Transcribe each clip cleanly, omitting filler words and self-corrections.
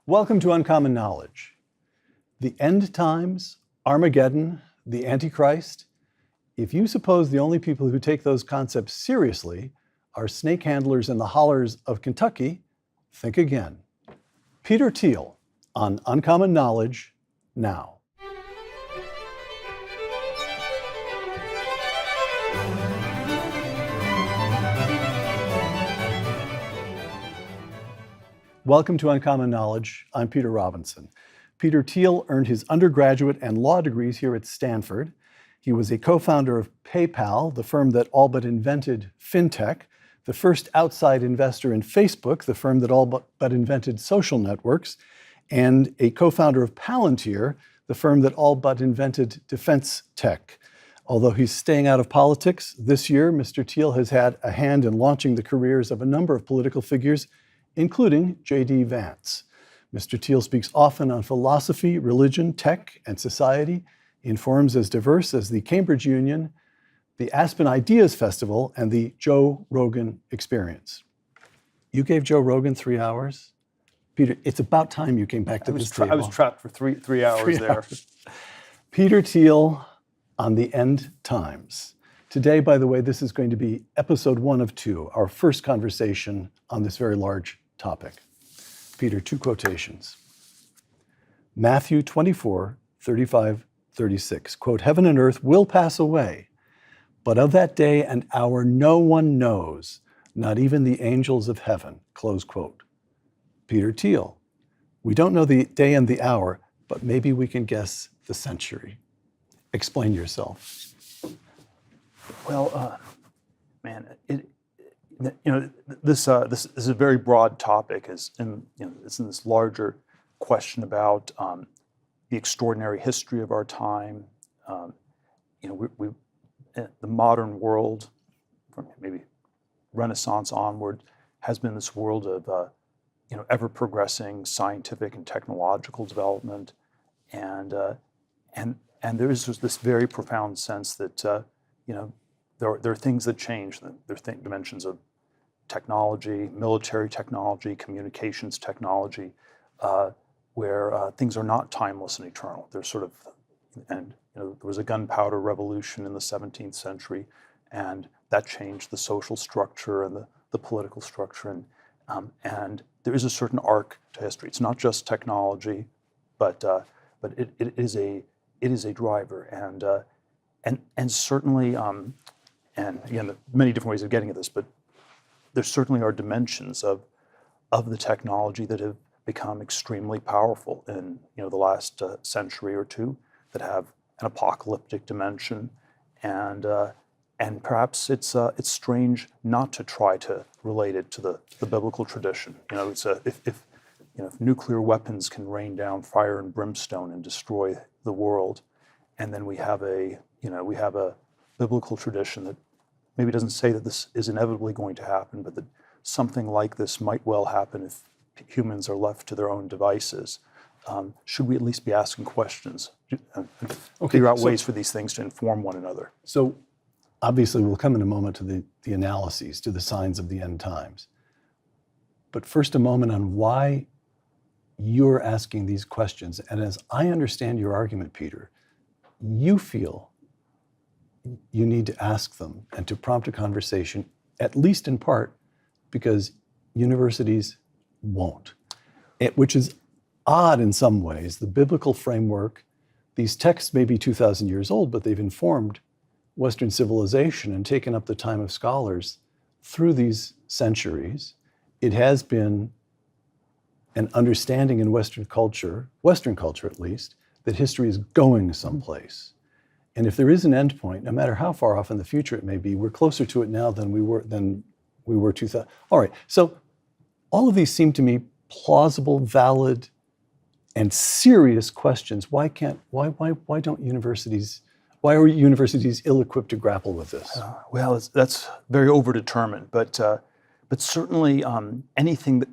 Welcome to Uncommon Knowledge. The end times, Armageddon, the Antichrist. If you suppose the only people who take those concepts seriously are snake handlers in the hollers of Kentucky, think again. Peter Thiel on Uncommon Knowledge now. Welcome to Uncommon Knowledge. I'm Peter Robinson. Peter Thiel earned his undergraduate and law degrees here at Stanford. He was a co-founder of PayPal, the firm that all but invented fintech, the first outside investor in Facebook, the firm that all but invented social networks, and a co-founder of Palantir, the firm that all but invented defense tech. Although he's staying out of politics, this year, Mr. Thiel has had a hand in launching the careers of a number of political figures, including J.D. Vance. Mr. Thiel speaks often on philosophy, religion, tech, and society in forums as diverse as the Cambridge Union, the Aspen Ideas Festival, and the Joe Rogan Experience. You gave Joe Rogan 3 hours? Peter, it's about time you came back to this table. I was trapped for three hours there. Peter Thiel on the end times. Today, by the way, this is going to be episode 1 of 2, our first conversation on this very large topic. Peter, 2 quotations. Matthew 24, 35, 36. Quote, "Heaven and earth will pass away, but of that day and hour no one knows, not even the angels of heaven." Close quote. Peter Thiel, we don't know the day and the hour, but maybe we can guess the century. Explain yourself. Well, this is a very broad topic. It's in this larger question about the extraordinary history of our time. The modern world, from maybe Renaissance onward, has been this world of ever progressing scientific and technological development, and there is this very profound sense that there are things that change. There are dimensions of technology, military technology, communications technology, where things are not timeless and eternal. They're sort of, there was a gunpowder revolution in the 17th century, and that changed the social structure and the political structure, and there is a certain arc to history. It's not just technology, but it is a driver, and certainly. And again, there are many different ways of getting at this, but there certainly are dimensions of the technology that have become extremely powerful in the last century or two, that have an apocalyptic dimension, and perhaps it's strange not to try to relate it to the biblical tradition. If nuclear weapons can rain down fire and brimstone and destroy the world, and then we have a biblical tradition that maybe doesn't say that this is inevitably going to happen, but that something like this might well happen if humans are left to their own devices. Should we at least be asking questions and figure out ways for these things to inform one another? So obviously we'll come in a moment to the analyses, to the signs of the end times. But first a moment on why you're asking these questions. And as I understand your argument, Peter, you feel you need to ask them and to prompt a conversation, at least in part, because universities won't. Which is odd in some ways. The biblical framework, these texts may be 2,000 years old, but they've informed Western civilization and taken up the time of scholars through these centuries. It has been an understanding in Western culture at least, that history is going someplace. And if there is an endpoint, no matter how far off in the future it may be, we're closer to it now than we were 2000. All right, so all of these seem to me plausible, valid, and serious questions. Why are universities ill-equipped to grapple with this? That's very overdetermined, but certainly anything that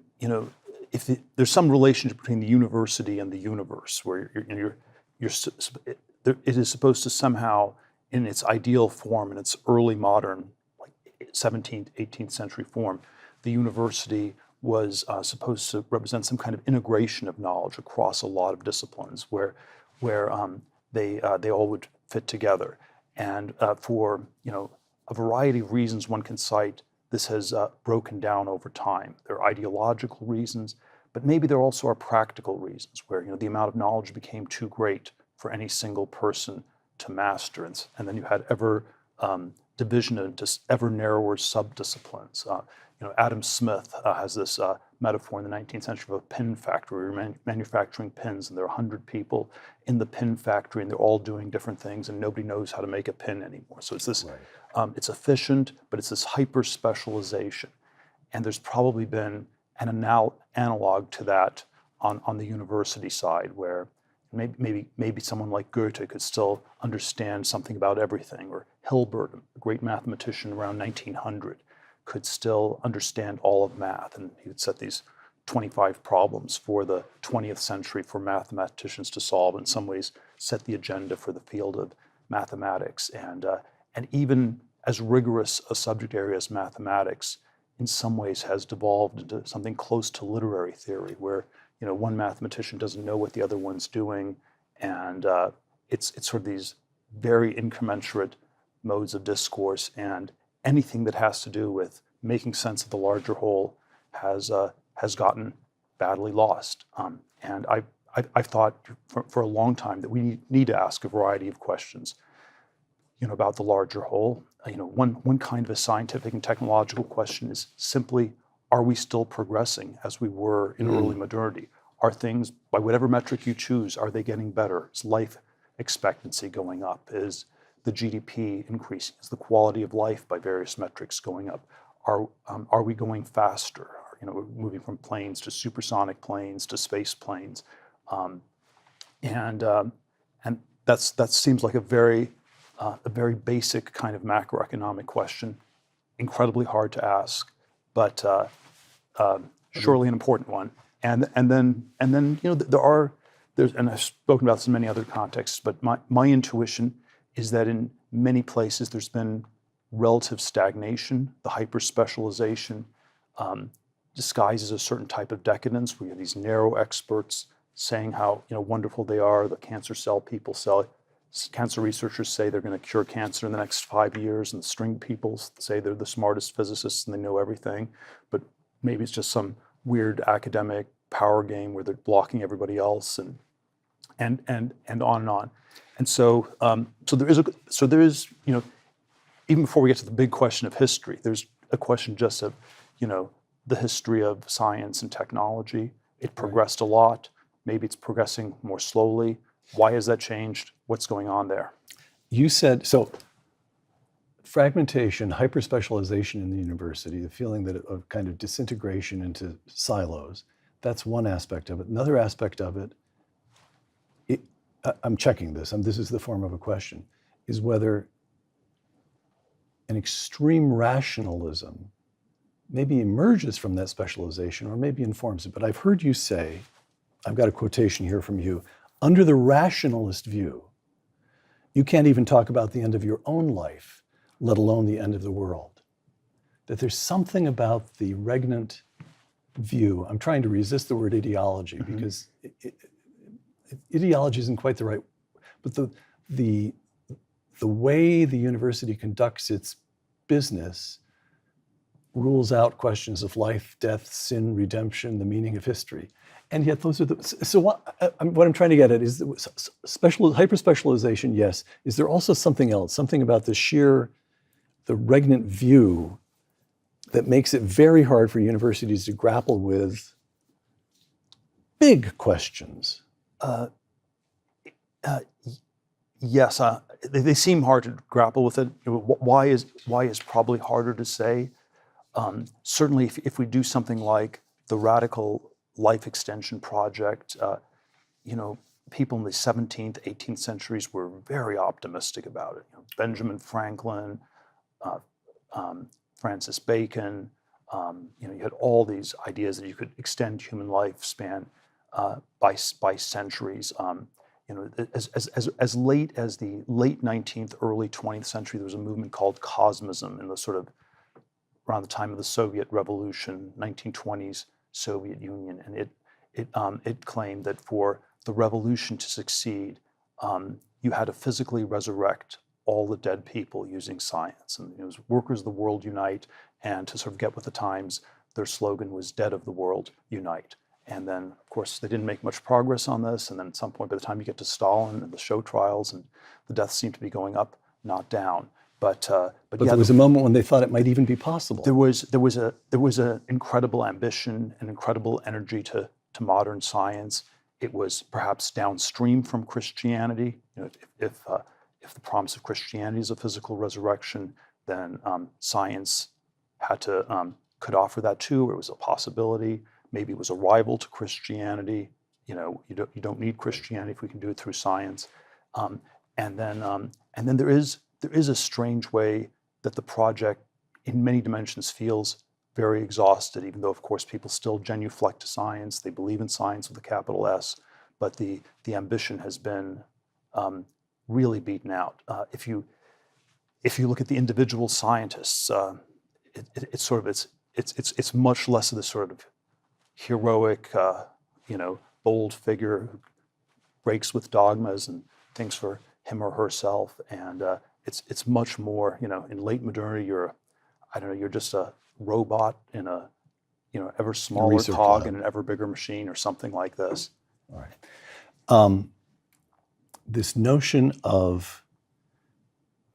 if there's some relationship between the university and the universe, where it is supposed to somehow, in its ideal form, in its early modern, like 17th, 18th century form, the university was supposed to represent some kind of integration of knowledge across a lot of disciplines, where they all would fit together. And for a variety of reasons one can cite, this has broken down over time. There are ideological reasons, but maybe there also are practical reasons where the amount of knowledge became too great for any single person to master, and then you had division into ever narrower subdisciplines. Adam Smith has this metaphor in the 19th century of a pin factory. We're manufacturing pins, and there are 100 people in the pin factory, and they're all doing different things, and nobody knows how to make a pin anymore. So it's this, it's efficient, but it's this hyper specialization. And there's probably been an analog to that on the university side, where maybe someone like Goethe could still understand something about everything, or Hilbert, a great mathematician around 1900, could still understand all of math, and he would set these 25 problems for the 20th century for mathematicians to solve, in some ways set the agenda for the field of mathematics. And even as rigorous a subject area as mathematics, in some ways has devolved into something close to literary theory, where one mathematician doesn't know what the other one's doing, and it's sort of these very incommensurate modes of discourse, and anything that has to do with making sense of the larger whole has gotten badly lost. And I've thought for a long time that we need to ask a variety of questions, about the larger whole. One kind of a scientific and technological question is simply, are we still progressing as we were in early modernity? Are things, by whatever metric you choose, are they getting better? Is life expectancy going up? Is the GDP increasing? Is the quality of life by various metrics going up? Are we going faster? We're moving from planes to supersonic planes to space planes, and that seems like a very basic kind of macroeconomic question, incredibly hard to ask, but surely an important one. And then there's, and I've spoken about this in many other contexts, but my intuition is that in many places there's been relative stagnation. The hyper-specialization disguises a certain type of decadence. We have these narrow experts saying how wonderful they are. The cancer researchers say they're going to cure cancer in the next 5 years, and the string people say they're the smartest physicists and they know everything. But maybe it's just some weird academic power game where they're blocking everybody else, and on and on. And so there is even before we get to the big question of history, there's a question just of the history of science and technology. It progressed a lot. Maybe it's progressing more slowly. Why has that changed? What's going on there? You said, so fragmentation, hyperspecialization in the university, the feeling that of kind of disintegration into silos, that's one aspect of it. Another aspect of it, I'm checking this, this is the form of a question, is whether an extreme rationalism maybe emerges from that specialization or maybe informs it. But I've heard you say, I've got a quotation here from you, under the rationalist view, you can't even talk about the end of your own life, let alone the end of the world. That there's something about the regnant view. I'm trying to resist the word ideology because ideology isn't quite the right, but the way the university conducts its business rules out questions of life, death, sin, redemption, the meaning of history. And yet those are what I'm trying to get at is hyper-specialization, yes. Is there also something else, something about the regnant view that makes it very hard for universities to grapple with big questions? Yes, they seem hard to grapple with it. Why is probably harder to say. Certainly, if we do something like the radical life extension project, people in the 17th, 18th centuries were very optimistic about it. Benjamin Franklin, Francis Bacon, you had all these ideas that you could extend human lifespan by centuries. As late as the late 19th, early 20th century, there was a movement called cosmism in the sort of around the time of the Soviet Revolution, 1920s Soviet Union, and it claimed that for the revolution to succeed, you had to physically resurrect all the dead people using science. And it was workers of the world unite, and to sort of get with the times, their slogan was "Dead of the world unite." And then, of course, they didn't make much progress on this. And then at some point, by the time you get to Stalin and the show trials, and the deaths seem to be going up, not down. But yeah, there was a moment when they thought it might even be possible. There was an incredible ambition and incredible energy to modern science. It was perhaps downstream from Christianity. You know, if the promise of Christianity is a physical resurrection, then science could offer that too, or it was a possibility. Maybe it was a rival to Christianity. You know, you don't need Christianity if we can do it through science. And then there is a strange way that the project, in many dimensions, feels very exhausted, even though, of course, people still genuflect to science. They believe in science with a capital S, but the ambition has been really beaten out. If you look at the individual scientists, it's much less of this sort of heroic, bold figure who breaks with dogmas and thinks for him or herself, and it's much more, in late modernity, you're just a robot in a, ever smaller cog in an ever bigger machine or something like this. All right. This notion of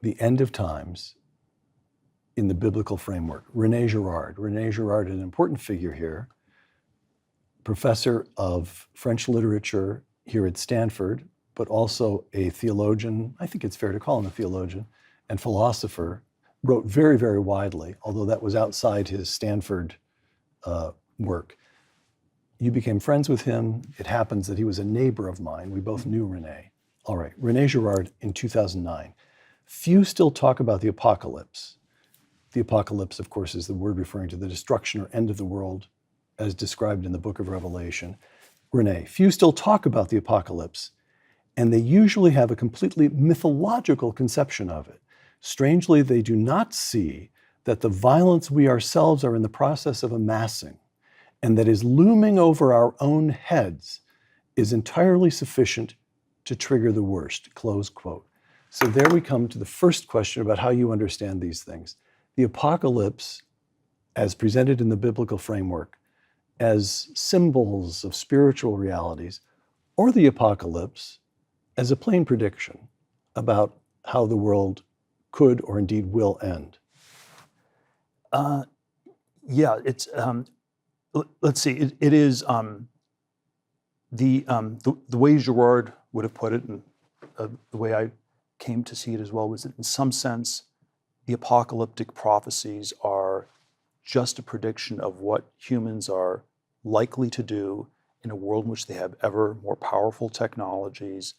the end of times in the biblical framework, René Girard, an important figure here, professor of French literature here at Stanford, but also a theologian, I think it's fair to call him a theologian, and philosopher, wrote very, very widely, although that was outside his Stanford work. You became friends with him. It happens that he was a neighbor of mine. We both knew René. All right, René Girard in 2009. Few still talk about the apocalypse. The apocalypse, of course, is the word referring to the destruction or end of the world as described in the book of Revelation. René, few still talk about the apocalypse, and they usually have a completely mythological conception of it. Strangely, they do not see that the violence we ourselves are in the process of amassing and that is looming over our own heads is entirely sufficient to trigger the worst, close quote. So there we come to the first question about how you understand these things. The apocalypse, as presented in the biblical framework, as symbols of spiritual realities, or the apocalypse as a plain prediction about how the world could or indeed will end. It's let's see. It is the way Girard would have put it, and the way I came to see it as well, was that in some sense, the apocalyptic prophecies are just a prediction of what humans are likely to do in a world in which they have ever more powerful technologies,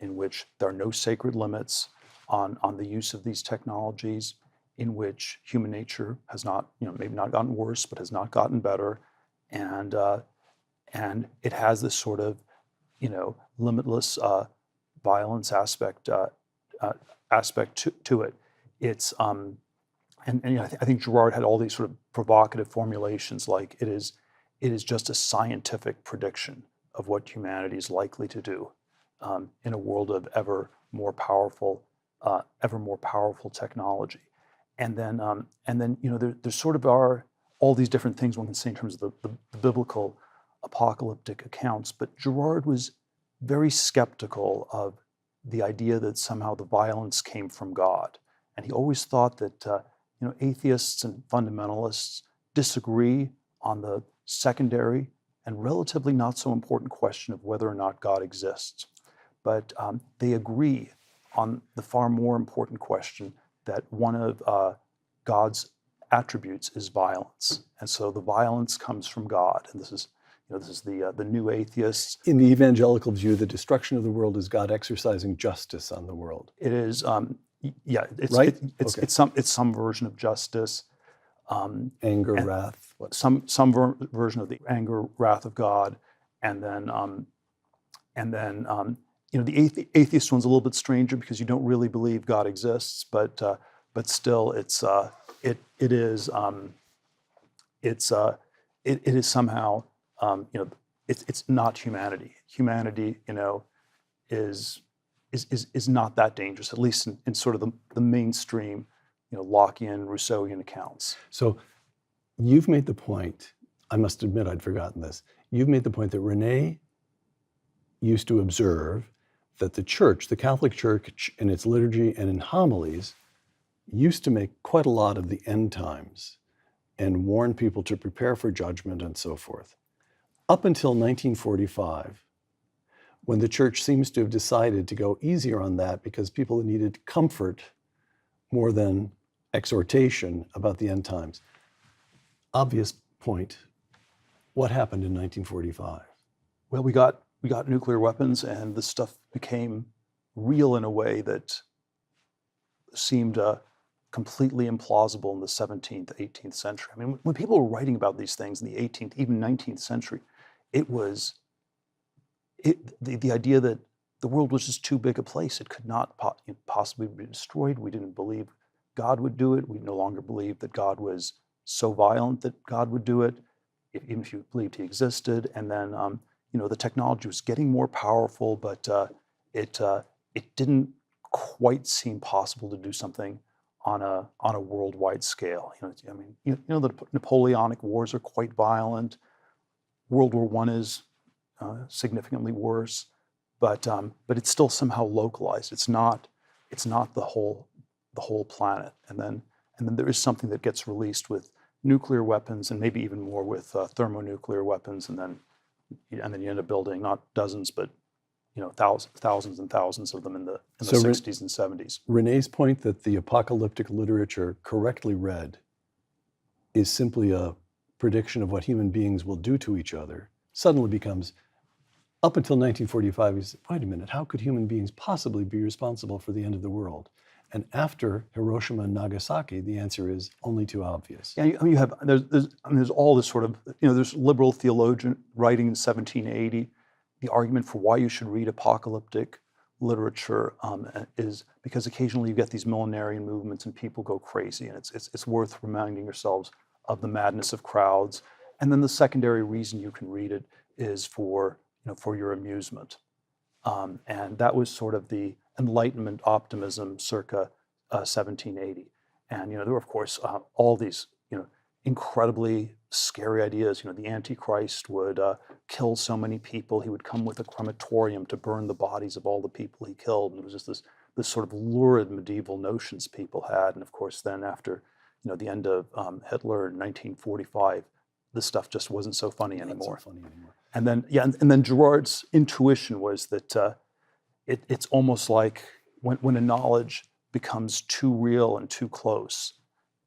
in which there are no sacred limits on the use of these technologies, in which human nature has not, maybe not gotten worse, but has not gotten better, and it has this sort of, limitless violence aspect to it. It's I think Girard had all these sort of provocative formulations, like it is just a scientific prediction of what humanity is likely to do in a world of ever more powerful technology. And then there sort of are all these different things one can say in terms of the biblical apocalyptic accounts, but Girard was very skeptical of the idea that somehow the violence came from God. And he always thought that atheists and fundamentalists disagree on the secondary and relatively not so important question of whether or not God exists. But they agree on the far more important question that one of God's attributes is violence. And so the violence comes from God. And this is the new atheists. In the evangelical view, the destruction of the world is God exercising justice on the world. It is, it's right? It's some version of justice. Anger, wrath. What? Some version of the anger, wrath of God, and then the atheist one's a little bit stranger because you don't really believe God exists, but still it's it is it is somehow it's not humanity. Humanity, is not that dangerous, at least in sort of the mainstream, Lockean, Rousseauian accounts. So you've made the point, I must admit I'd forgotten this, you've made the point that René used to observe that the church, the Catholic Church in its liturgy and in homilies, used to make quite a lot of the end times and warn people to prepare for judgment and so forth. Up until 1945, when the church seems to have decided to go easier on that because people needed comfort more than exhortation about the end times. Obvious point, what happened in 1945? Well, we got nuclear weapons, and this stuff became real in a way that seemed completely implausible in the 17th, 18th century. I mean, when people were writing about these things in the 18th, even 19th century, it was the idea that the world was just too big a place. It could not possibly be destroyed. We didn't believe God would do it. We no longer believed that God was so violent that God would do it, even if you believed he existed. And then, the technology was getting more powerful, but it didn't quite seem possible to do something on a worldwide scale. The Napoleonic Wars are quite violent. World War I is significantly worse, but it's still somehow localized. It's not the whole planet. And then there is something that gets released with nuclear weapons, and maybe even more with thermonuclear weapons, and then you end up building not dozens, but thousands and thousands of them in the 60s and 70s. René's point that the apocalyptic literature, correctly read, is simply a prediction of what human beings will do to each other, suddenly becomes, up until 1945, he said, wait a minute, how could human beings possibly be responsible for the end of the world? And after Hiroshima and Nagasaki, the answer is only too obvious. Yeah, there's all this sort of, there's liberal theologian writing in 1780. The argument for why you should read apocalyptic literature is because occasionally you get these millenarian movements and people go crazy, and it's worth reminding yourselves of the madness of crowds. And then the secondary reason you can read it is for your amusement. And that was sort of the Enlightenment optimism circa 1780. And there were, of course, all these incredibly scary ideas. The Antichrist would kill so many people. He would come with a crematorium to burn the bodies of all the people he killed. And it was just this sort of lurid medieval notions people had. And of course, then after the end of Hitler in 1945, this stuff just wasn't so funny anymore. And then Girard's intuition was that it's almost like when a knowledge becomes too real and too close,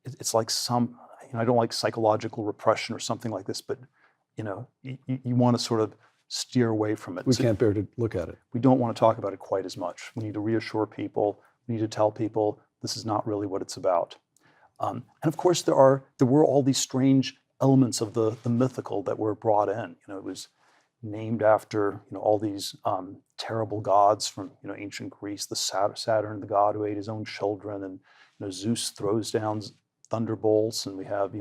it's like some, I don't like psychological repression or something like this, but you want to sort of steer away from it. We can't bear to look at it. We don't want to talk about it quite as much. We need to reassure people. We need to tell people this is not really what it's about. And of course, there were all these strange elements of the mythical that were brought in. It was named after all these terrible gods from ancient Greece. The Saturn, the god who ate his own children, and Zeus throws down thunderbolts, and we have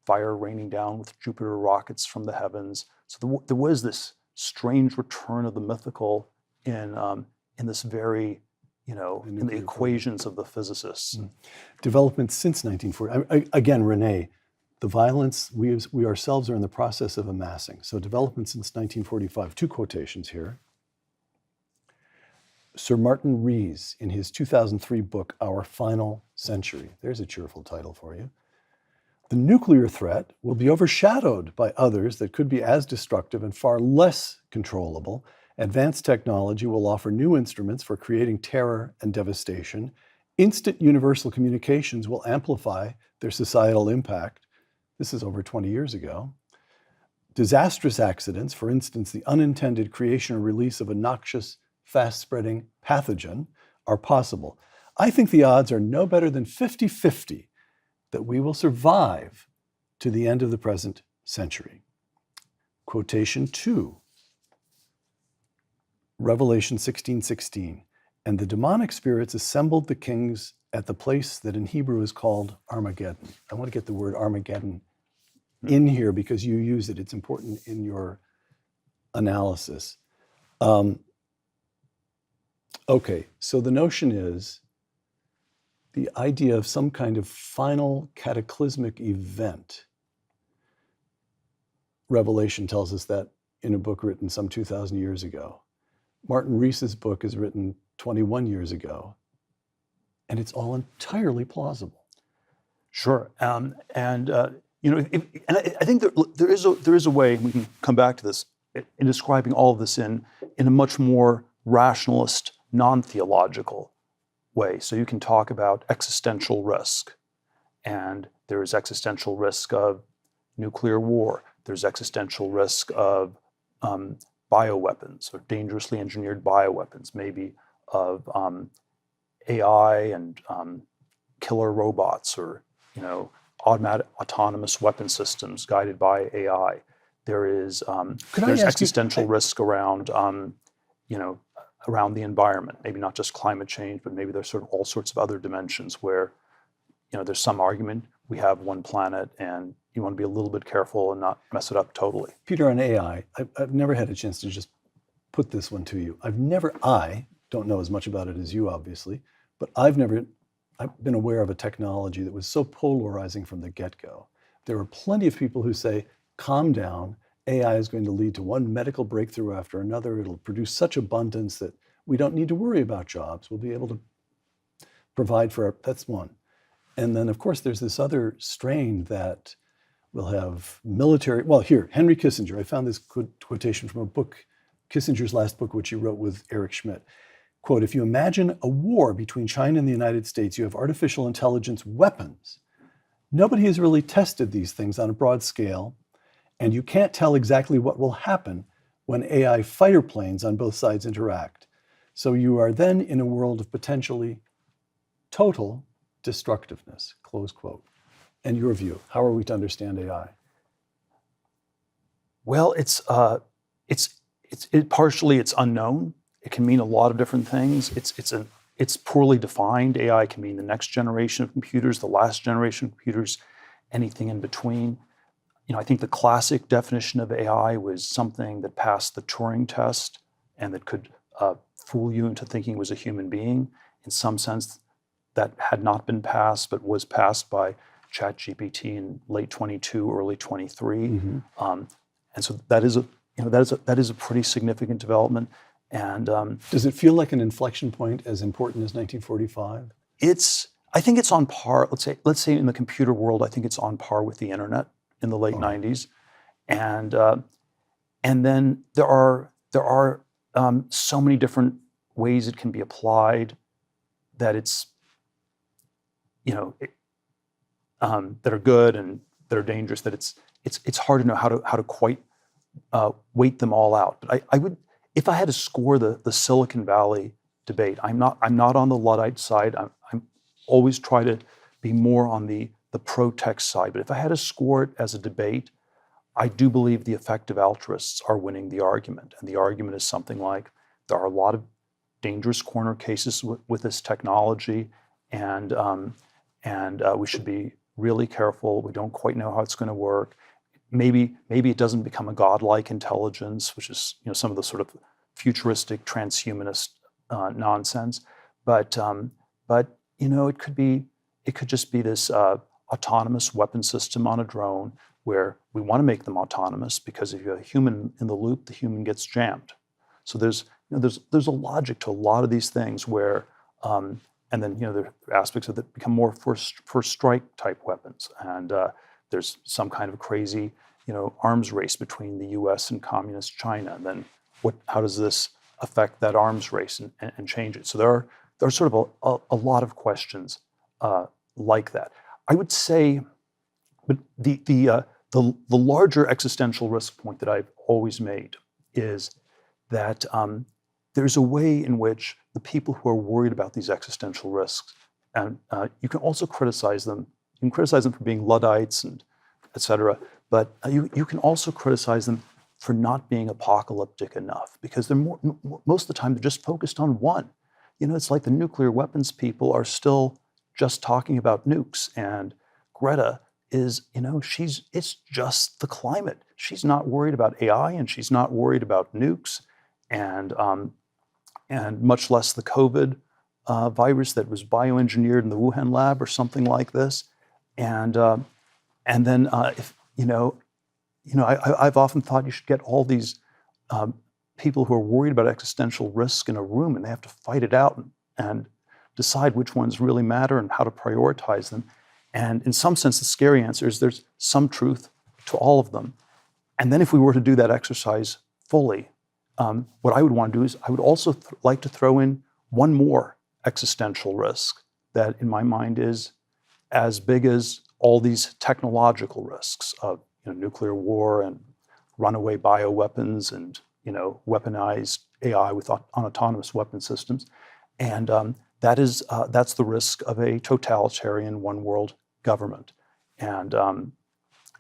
fire raining down with Jupiter rockets from the heavens. So there was this strange return of the mythical in this very in the equations of the physicists. Developments since 1940. Again, René, the violence we ourselves are in the process of amassing. So development since 1945. Two quotations here. Sir Martin Rees, in his 2003 book, Our Final Century. There's a cheerful title for you. The nuclear threat will be overshadowed by others that could be as destructive and far less controllable. Advanced technology will offer new instruments for creating terror and devastation. Instant universal communications will amplify their societal impact. This is over 20 years ago. Disastrous accidents, for instance, the unintended creation or release of a noxious, fast-spreading pathogen, are possible. I think the odds are no better than 50-50 that we will survive to the end of the present century. Quotation 2, Revelation 16:16. And the demonic spirits assembled the kings at the place that in Hebrew is called Armageddon. I want to get the word Armageddon in here because you use it. It's important in your analysis. Okay, so the notion is the idea of some kind of final cataclysmic event. Revelation tells us that in a book written some 2,000 years ago. Martin Rees's book is written 21 years ago, and it's all entirely plausible. Sure, and I think there is a way we can come back to this in describing all of this in a much more rationalist, non-theological way. So you can talk about existential risk, and there is existential risk of nuclear war. There's existential risk of bioweapons or dangerously engineered bioweapons, maybe of AI and killer robots, or autonomous weapon systems guided by AI. There's existential risk around around the environment, maybe not just climate change, but maybe there's sort of all sorts of other dimensions where there's some argument we have one planet and you want to be a little bit careful and not mess it up totally. Peter, on AI, I've never had a chance to just put this one to you. I don't know as much about it as you, obviously, but I've been aware of a technology that was so polarizing from the get-go. There are plenty of people who say, calm down, AI is going to lead to one medical breakthrough after another. It'll produce such abundance that we don't need to worry about jobs. We'll be able to provide that's one. And then, of course, there's this other strain that will have military, here, Henry Kissinger, I found this quotation from a book, Kissinger's last book, which he wrote with Eric Schmidt. Quote, if you imagine a war between China and the United States, you have artificial intelligence weapons. Nobody has really tested these things on a broad scale, and you can't tell exactly what will happen when AI fighter planes on both sides interact. So you are then in a world of potentially total destructiveness, close quote. And your view, how are we to understand AI? Well, it's partially it's unknown. It can mean a lot of different things. It's poorly defined. AI can mean the next generation of computers, the last generation of computers, anything in between. I think the classic definition of AI was something that passed the Turing test and that could fool you into thinking it was a human being. In some sense, that had not been passed, but was passed by ChatGPT in late 22, early 23. Mm-hmm. And so that is a pretty significant development. And does it feel like an inflection point as important as 1945? I think it's on par. Let's say in the computer world, I think it's on par with the internet in the late 90s, and then there are so many different ways it can be applied that it's that are good and that are dangerous. That it's hard to know how to quite weight them all out. But I would, if I had to score the Silicon Valley debate, I'm not on the Luddite side. I'm always try to be more on the pro-tech side. But if I had to score it as a debate, I do believe the effective altruists are winning the argument. And the argument is something like, there are a lot of dangerous corner cases with this technology, and we should be really careful. We don't quite know how it's going to work. Maybe it doesn't become a godlike intelligence, which is some of the sort of futuristic transhumanist nonsense. But it could just be this autonomous weapon system on a drone where we want to make them autonomous because if you have a human in the loop, the human gets jammed. So there's a logic to a lot of these things where, and then there are aspects of that become more first strike type weapons, and there's some kind of crazy arms race between the U.S. and communist China. And then how does this affect that arms race and change it? So there are sort of a lot of questions like that. I would say, but the larger existential risk point that I've always made is that there's a way in which the people who are worried about these existential risks, and you can also criticize them. You can criticize them for being Luddites and et cetera, but you can also criticize them for not being apocalyptic enough, because they're most of the time they're just focused on one. it's like the nuclear weapons people are still just talking about nukes, and Greta is, it's just the climate. She's not worried about AI, and she's not worried about nukes, and much less the COVID virus that was bioengineered in the Wuhan lab or something like this. And then if I've often thought you should get all these people who are worried about existential risk in a room, and they have to fight it out and decide which ones really matter and how to prioritize them. And in some sense, the scary answer is there's some truth to all of them. And then if we were to do that exercise fully, what I would want to do is I would also like to throw in one more existential risk that in my mind is as big as all these technological risks of nuclear war and runaway bioweapons and weaponized AI on autonomous weapon systems. And that's the risk of a totalitarian one world government. And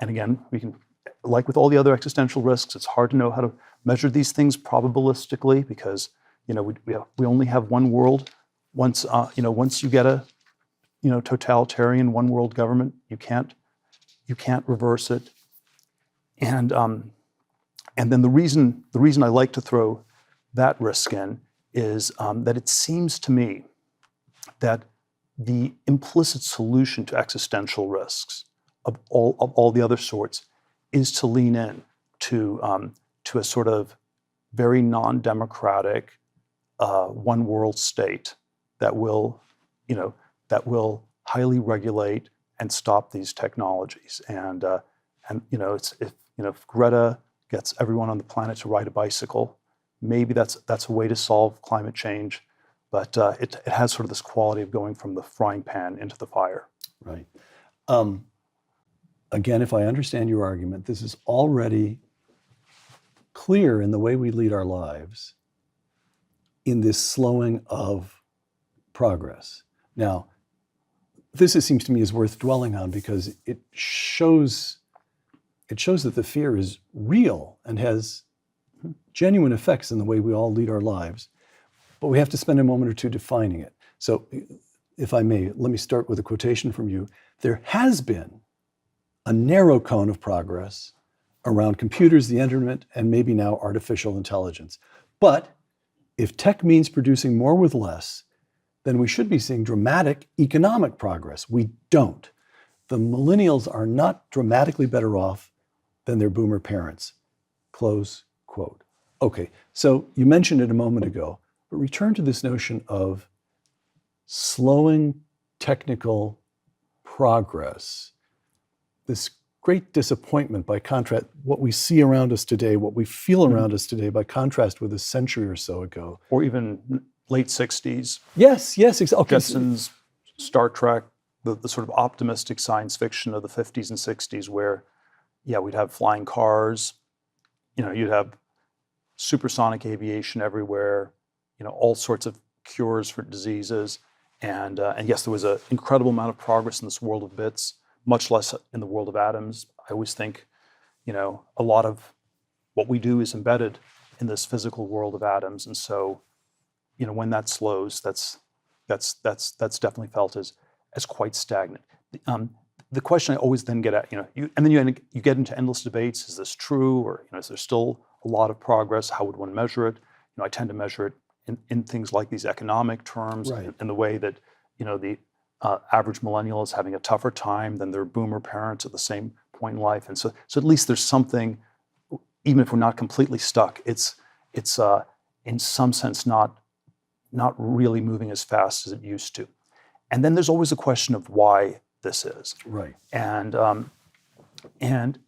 again, we can, like with all the other existential risks, it's hard to know how to measure these things probabilistically because we only have one world. Once you get a totalitarian one world government, you can't reverse it. And then the reason I like to throw that risk in is that it seems to me that the implicit solution to existential risks of all the other sorts is to lean in to a sort of very non-democratic one world state that will highly regulate and stop these technologies. And if Greta gets everyone on the planet to ride a bicycle, maybe that's a way to solve climate change. But it has sort of this quality of going from the frying pan into the fire. Right. Again, if I understand your argument, this is already clear in the way we lead our lives in this slowing of progress. Now, this, it seems to me, is worth dwelling on because it shows that the fear is real and has genuine effects in the way we all lead our lives. But we have to spend a moment or two defining it. So if I may, let me start with a quotation from you. There has been a narrow cone of progress around computers, the internet, and maybe now artificial intelligence. But if tech means producing more with less, then we should be seeing dramatic economic progress. We don't. The millennials are not dramatically better off than their boomer parents. Close quote. Okay, so you mentioned it a moment ago, but return to this notion of slowing technical progress, this great disappointment by contrast, what we see around us today, what we feel around us today by contrast with a century or so ago. Or even late 60s. Yes, exactly. Okay. Jetsons, Star Trek, the sort of optimistic science fiction of the 50s and 60s where, we'd have flying cars, you'd have supersonic aviation everywhere, all sorts of cures for diseases. And yes, there was an incredible amount of progress in this world of bits, much less in the world of atoms. I always think, a lot of what we do is embedded in this physical world of atoms. And so, when that slows, that's definitely felt as quite stagnant. The question I always then get at, you get into endless debates. Is this true, or is there still a lot of progress? How would one measure it? I tend to measure it in things like these economic terms, right, in the way that the average millennial is having a tougher time than their boomer parents at the same point in life, and so at least there's something, even if we're not completely stuck. It's in some sense not really moving as fast as it used to. And then there's always a question of why this is. right, And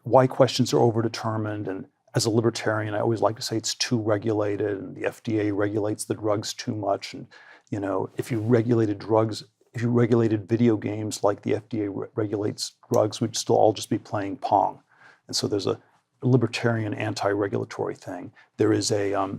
why questions are overdetermined. And as a libertarian, I always like to say it's too regulated, and the FDA regulates the drugs too much. And if you regulated video games like the FDA regulates drugs, we'd still all just be playing Pong. And so there's a libertarian anti-regulatory thing. There is a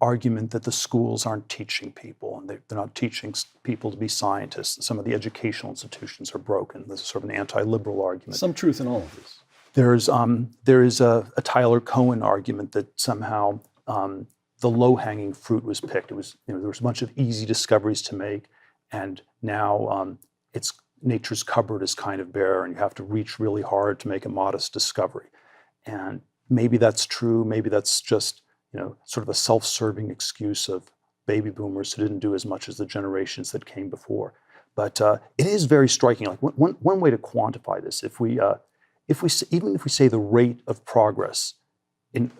argument that the schools aren't teaching people, and they're not teaching people to be scientists. Some of the educational institutions are broken. This is sort of an anti-liberal argument. Some truth in all of this. There is a Tyler Cohen argument that somehow the low-hanging fruit was picked. It was, there was a bunch of easy discoveries to make, and now it's nature's cupboard is kind of bare, and you have to reach really hard to make a modest discovery. And maybe that's true. Maybe that's just, sort of a self-serving excuse of baby boomers who didn't do as much as the generations that came before. But it is very striking. Like one way to quantify this, even if we say the rate of progress in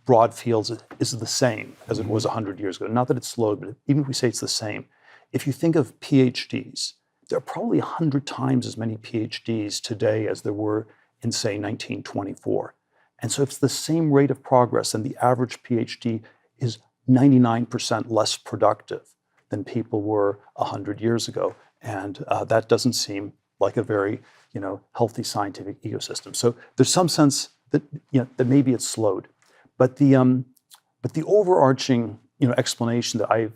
broad fields is the same as it was 100 years ago. Not that it's slowed, but even if we say it's the same, if you think of PhDs, there are probably 100 times as many PhDs today as there were in, say, 1924. And so if it's the same rate of progress, and the average PhD is 99% less productive than people were 100 years ago. And that doesn't seem like a very, healthy scientific ecosystem. So there's some sense that, that maybe it's slowed. But the overarching, explanation that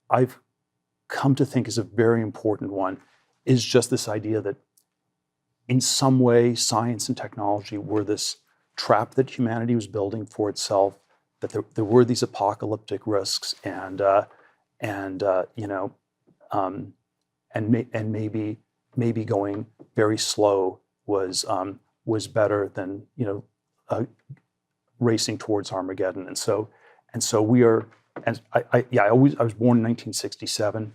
I've come to think is a very important one is just this idea that in some way science and technology were this trap that humanity was building for itself, that there were these apocalyptic risks, and maybe going very slow was better than racing towards Armageddon. And so we are. And I was born in 1967.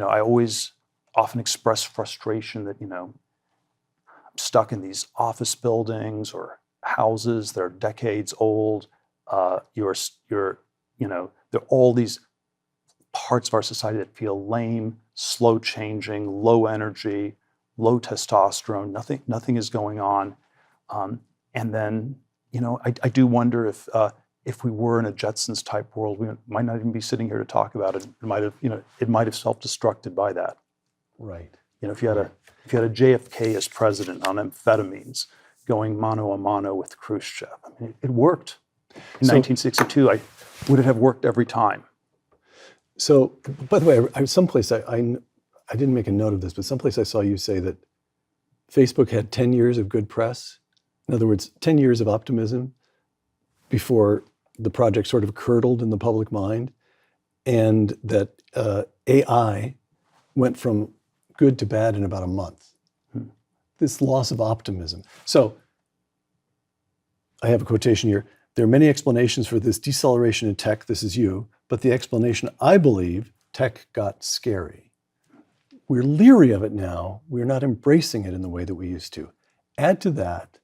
I always often express frustration that I'm stuck in these office buildings or houses that are decades old. There are all these parts of our society that feel lame, slow changing, low energy, low testosterone. Nothing is going on. And then I do wonder if we were in a Jetsons type world, we might not even be sitting here to talk about it. It might have self-destructed by that. Right. If you had a JFK as president on amphetamines, going mano a mano with Khrushchev, it worked. In 1962, would it have worked every time? So, by the way, someplace I didn't make a note of this, but someplace I saw you say that Facebook had 10 years of good press. In other words, 10 years of optimism before the project sort of curdled in the public mind, and that AI went from good to bad in about a month. This loss of optimism. So I have a quotation here. There are many explanations for this deceleration in tech. This is you. But the explanation, I believe, tech got scary. We're leery of it now. We're not embracing it in the way that we used to. Add to that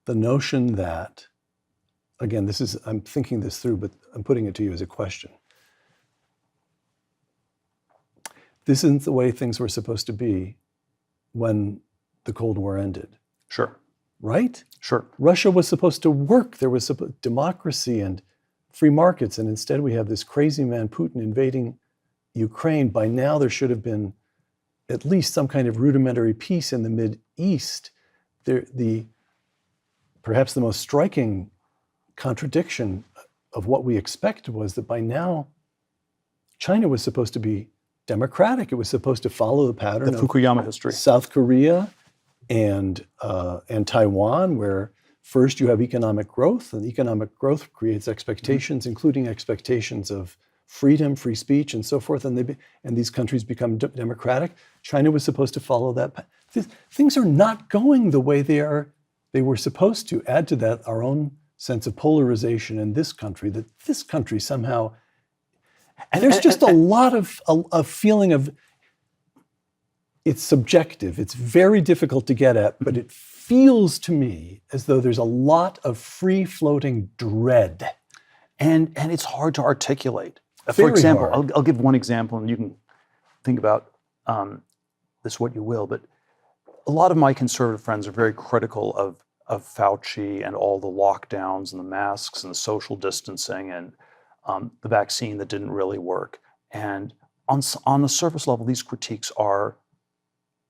the notion that, again, I'm thinking this through, but I'm putting it to you as a question. This isn't the way things were supposed to be when the Cold War ended. Sure. Right? Sure. Russia was supposed to work. There was democracy and free markets, and instead we have this crazy man Putin invading Ukraine. By now there should have been at least some kind of rudimentary peace in the Mideast. Perhaps the most striking contradiction of what we expected was that by now China was supposed to be democratic. It was supposed to follow the pattern of Fukuyama history. South Korea and Taiwan, where first you have economic growth, and economic growth creates expectations, including expectations of freedom, free speech, and so forth, and these countries become democratic. China was supposed to follow that. Things are not going the way they were supposed to. Add to that our own sense of polarization in this country, that this country somehow, and there's just a lot of a feeling of, it's subjective. It's very difficult to get at, but it feels to me as though there's a lot of free-floating dread. And it's hard to articulate. For Very example, hard. I'll give one example, and you can think about this what you will, but a lot of my conservative friends are very critical of Fauci and all the lockdowns and the masks and the social distancing and the vaccine that didn't really work. And on the surface level, these critiques are,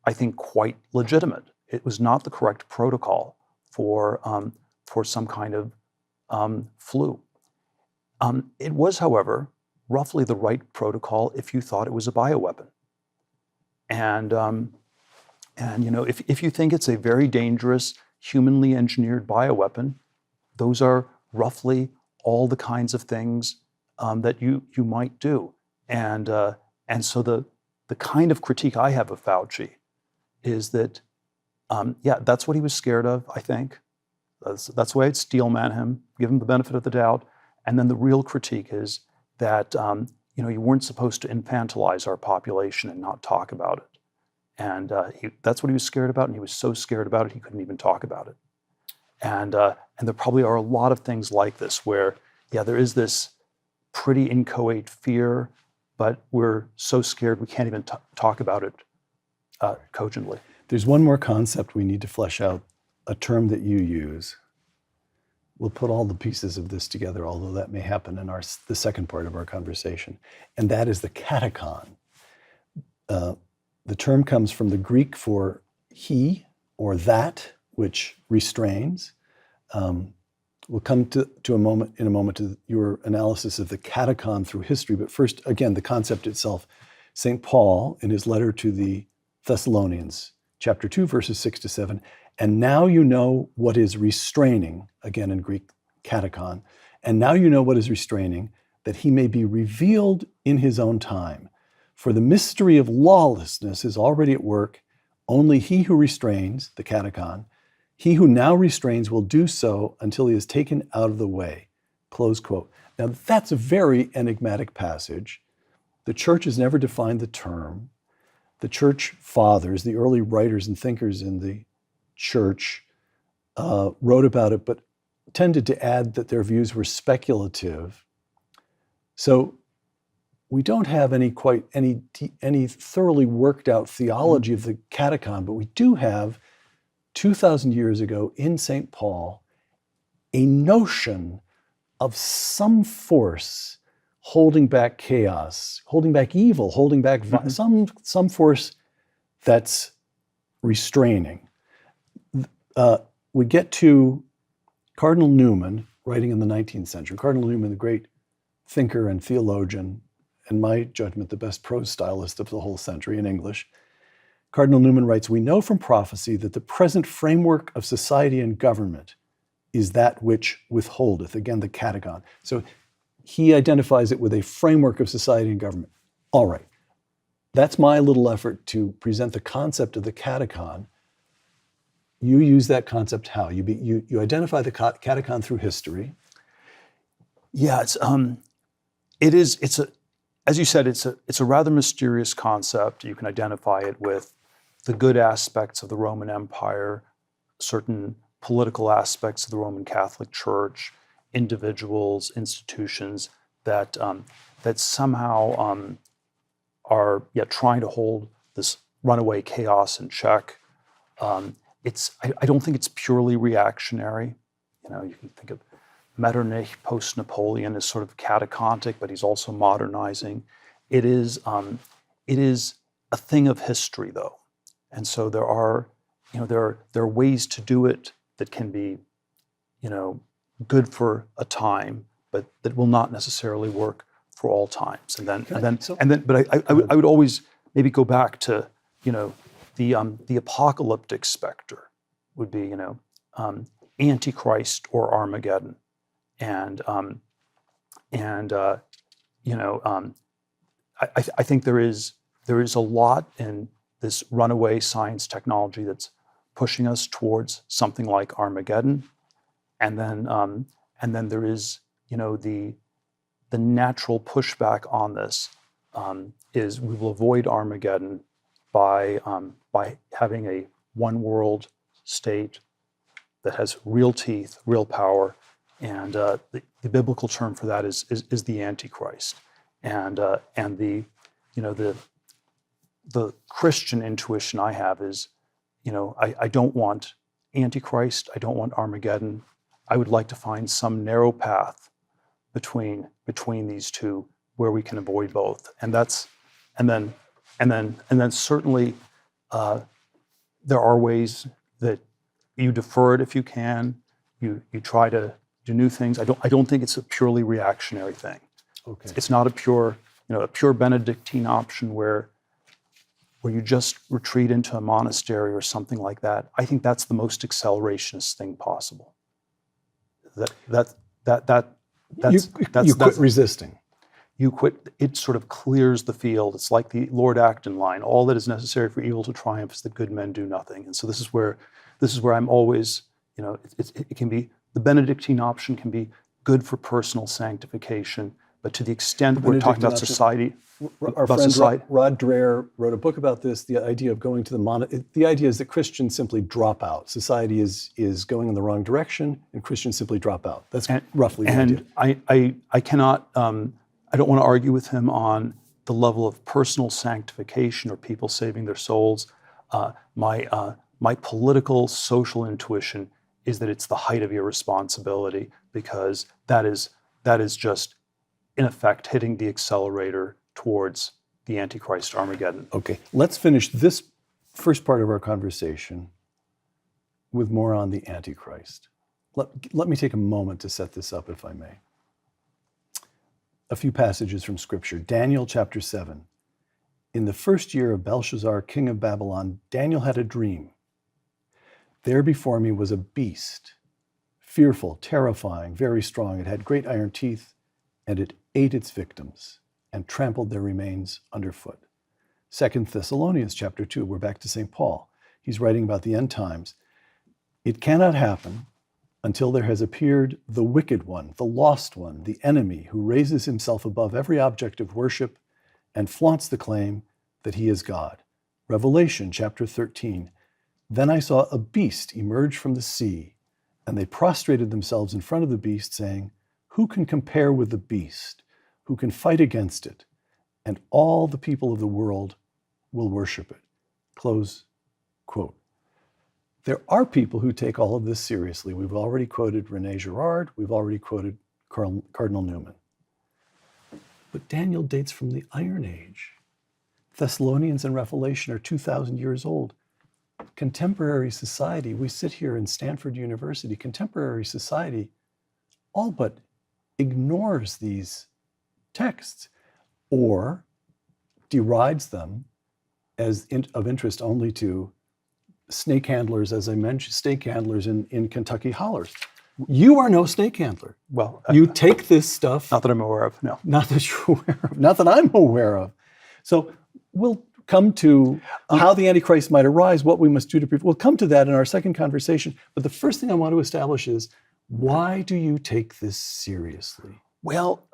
I think, quite legitimate. It was not the correct protocol for some kind of flu. It was, however, roughly the right protocol if you thought it was a bioweapon. And if you think it's a very dangerous, humanly engineered bioweapon, those are roughly all the kinds of things that you might do. And so the kind of critique I have of Fauci is that, that's what he was scared of, I think. That's why I'd steelman him, give him the benefit of the doubt. And then the real critique is that you weren't supposed to infantilize our population and not talk about it. And that's what he was scared about, and he was so scared about it he couldn't even talk about it. And there probably are a lot of things like this where, there is this pretty inchoate fear, but we're so scared we can't even talk about it cogently. There's one more concept we need to flesh out, a term that you use. We'll put all the pieces of this together, although that may happen in the second part of our conversation, and that is the catechon. The term comes from the Greek for he or that, which restrains. We'll come in a moment to your analysis of the catechon through history, but first, again, the concept itself. St. Paul, in his letter to the Thessalonians, chapter 2, verses 6 to 7, and now you know what is restraining, again in Greek, catechon, and now you know what is restraining, that he may be revealed in his own time. For the mystery of lawlessness is already at work. Only he who restrains, the catechon, he who now restrains will do so until he is taken out of the way. Close quote. Now that's a very enigmatic passage. The church has never defined the term. The church fathers, the early writers and thinkers in the church, wrote about it, but tended to add that their views were speculative. So we don't have any thoroughly worked out theology of the catechon, but we do have 2,000 years ago in St. Paul a notion of some force holding back chaos, holding back evil, holding back some force that's restraining. We get to Cardinal Newman, writing in the 19th century. Cardinal Newman, the great thinker and theologian, in my judgment, the best prose stylist of the whole century in English. Cardinal Newman writes, "We know from prophecy that the present framework of society and government is that which withholdeth." Again, the catechon. So he identifies it with a framework of society and government. All right. That's my little effort to present the concept of the catechon. You use that concept how? You identify the catechon through history. Yeah, as you said, it's a rather mysterious concept. You can identify it with the good aspects of the Roman Empire, certain political aspects of the Roman Catholic Church, individuals, institutions that somehow are trying to hold this runaway chaos in check. I don't think it's purely reactionary. You can think of Metternich post-Napoleon as sort of catechontic, but he's also modernizing. It is a thing of history, though, and so there are ways to do it that can be, good for a time, but that will not necessarily work for all times. But I would always maybe go back to the apocalyptic specter would be Antichrist or Armageddon. I think there is a lot in this runaway science technology that's pushing us towards something like Armageddon, and then there is the natural pushback on this is we will avoid Armageddon by having a one world state that has real teeth, real power. And the biblical term for that is the Antichrist, and the Christian intuition I have is, I don't want Antichrist, I don't want Armageddon. I would like to find some narrow path between these two where we can avoid both, and then certainly there are ways that you defer it if you can. You try to do new things. I don't think it's a purely reactionary thing. Okay. It's not a pure Benedictine option where you just retreat into a monastery or something like that. I think that's the most accelerationist thing possible. You quit resisting. you quit. It sort of clears the field. It's like the Lord Acton line: "All that is necessary for evil to triumph is that good men do nothing." And so this is where I'm always, it can be, the Benedictine option can be good for personal sanctification, but to the extent we're talking about society, our friend Rod Dreher wrote a book about this. The idea of going to the idea is that Christians simply drop out. Society is going in the wrong direction, and Christians simply drop out. That's roughly the idea. And I cannot. I don't want to argue with him on the level of personal sanctification or people saving their souls. My political, social intuition is that it's the height of irresponsibility, because that is just, in effect, hitting the accelerator towards the Antichrist Armageddon. Okay, let's finish this first part of our conversation with more on the Antichrist. Let me take a moment to set this up, if I may. A few passages from Scripture. Daniel chapter 7. In the first year of Belshazzar, king of Babylon, Daniel had a dream. There before me was a beast, fearful, terrifying, very strong. It had great iron teeth, and it ate its victims and trampled their remains underfoot. 2 Thessalonians chapter 2, we're back to St. Paul. He's writing about the end times. It cannot happen until there has appeared the wicked one, the lost one, the enemy who raises himself above every object of worship and flaunts the claim that he is God. Revelation chapter 13. Then I saw a beast emerge from the sea, and they prostrated themselves in front of the beast, saying, "Who can compare with the beast? Who can fight against it?" And all the people of the world will worship it. Close quote. There are people who take all of this seriously. We've already quoted René Girard. We've already quoted Cardinal Newman. But Daniel dates from the Iron Age. Thessalonians and Revelation are 2,000 years old. Contemporary society, we sit here in Stanford University, contemporary society all but ignores these texts or derides them as of interest only to snake handlers, as I mentioned, snake handlers in Kentucky hollers. You are no snake handler. Well, you take this stuff. Not that I'm aware of, no. Not that you're aware of, not that I'm aware of. So we'll come to how the Antichrist might arise, what we must do to prepare. We'll come to that in our second conversation. But the first thing I want to establish is, why do you take this seriously? Well,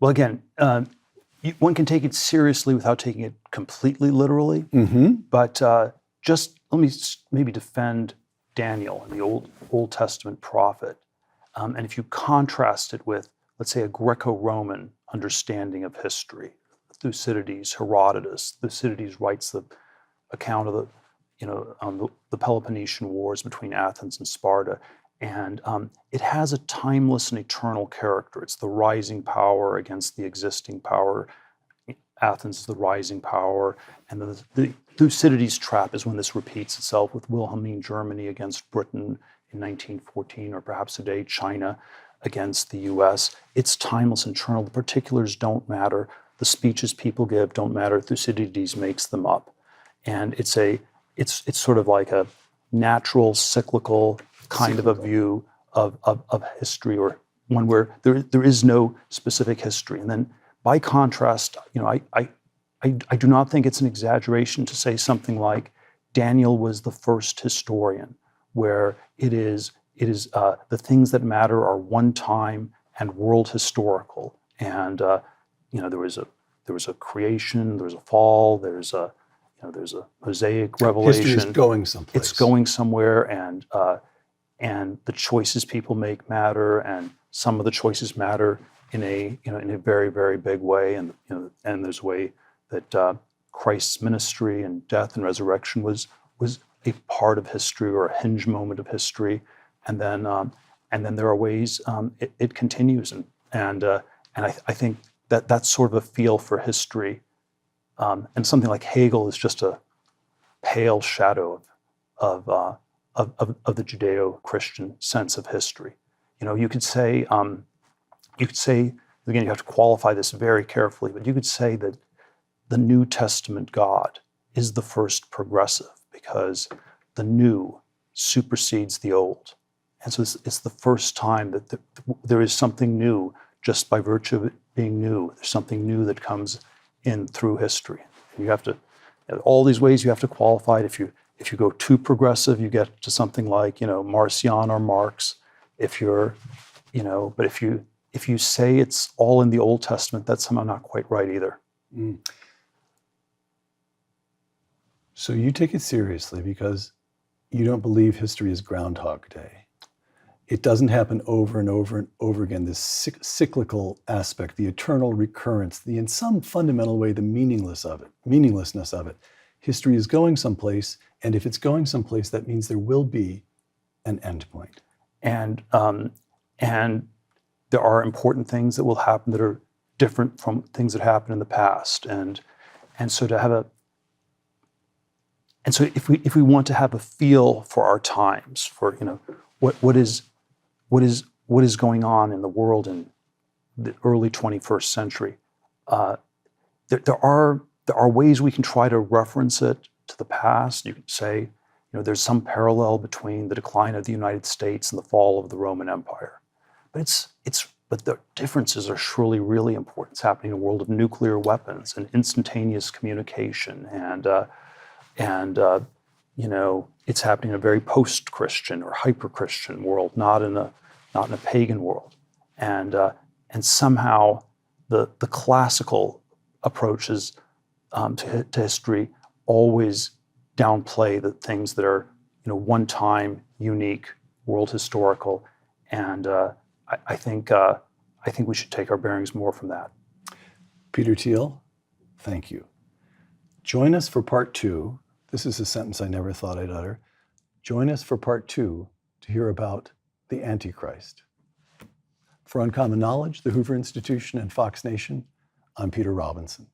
again, one can take it seriously without taking it completely literally. Mm-hmm. But just let me maybe defend Daniel, the Old Testament prophet. And if you contrast it with, let's say, a Greco-Roman understanding of history, Thucydides, Herodotus. Thucydides writes the account of the Peloponnesian Wars between Athens and Sparta. And it has a timeless and eternal character. It's the rising power against the existing power. Athens is the rising power. And the Thucydides trap is when this repeats itself with Wilhelmine Germany against Britain in 1914, or perhaps today China against the US. It's timeless and eternal. The particulars don't matter. The speeches people give don't matter. Thucydides makes them up. And it's sort of like a natural, cyclical kind of a view of history, or one where there is no specific history. And then by contrast, I do not think it's an exaggeration to say something like Daniel was the first historian, where it is the things that matter are one time and world historical. And there was a creation, there was a fall, there's a Mosaic revelation. History is going someplace. It's going somewhere, and the choices people make matter, and some of the choices matter in a very, very big way. And there's a way that Christ's ministry and death and resurrection was a part of history, or a hinge moment of history. And then there are ways it continues, and I think that's sort of a feel for history. And something like Hegel is just a pale shadow of the Judeo-Christian sense of history. You could say again, you have to qualify this very carefully, but you could say that the New Testament God is the first progressive, because the new supersedes the old. And so it's the first time that there is something new, just by virtue of being new. There's something new that comes in through history. And you have to, all these ways you have to qualify it. If you go too progressive, you get to something like, Marcion or Marx. But if you say it's all in the Old Testament, that's somehow not quite right either. Mm. So you take it seriously because you don't believe history is Groundhog Day. It doesn't happen over and over and over again, this cyclical aspect, the eternal recurrence, in some fundamental way, the meaninglessness of it. History is going someplace, and if it's going someplace, that means there will be an end point. And there are important things that will happen that are different from things that happened in the past. And so if we want to have a feel for our times, for what is going on in the world in the early 21st century, there are ways we can try to reference it to the past. You could say, there's some parallel between the decline of the United States and the fall of the Roman Empire. But the differences are surely really important. It's happening in a world of nuclear weapons and instantaneous communication, and it's happening in a very post-Christian or hyper-Christian world, not in a pagan world. And somehow the classical approaches to history always downplay the things that are one-time, unique, world historical, and I think we should take our bearings more from that. Peter Thiel, thank you. Join us for part 2. This is a sentence I never thought I'd utter. Join us for part 2 to hear about the Antichrist. For Uncommon Knowledge, the Hoover Institution, and Fox Nation, I'm Peter Robinson.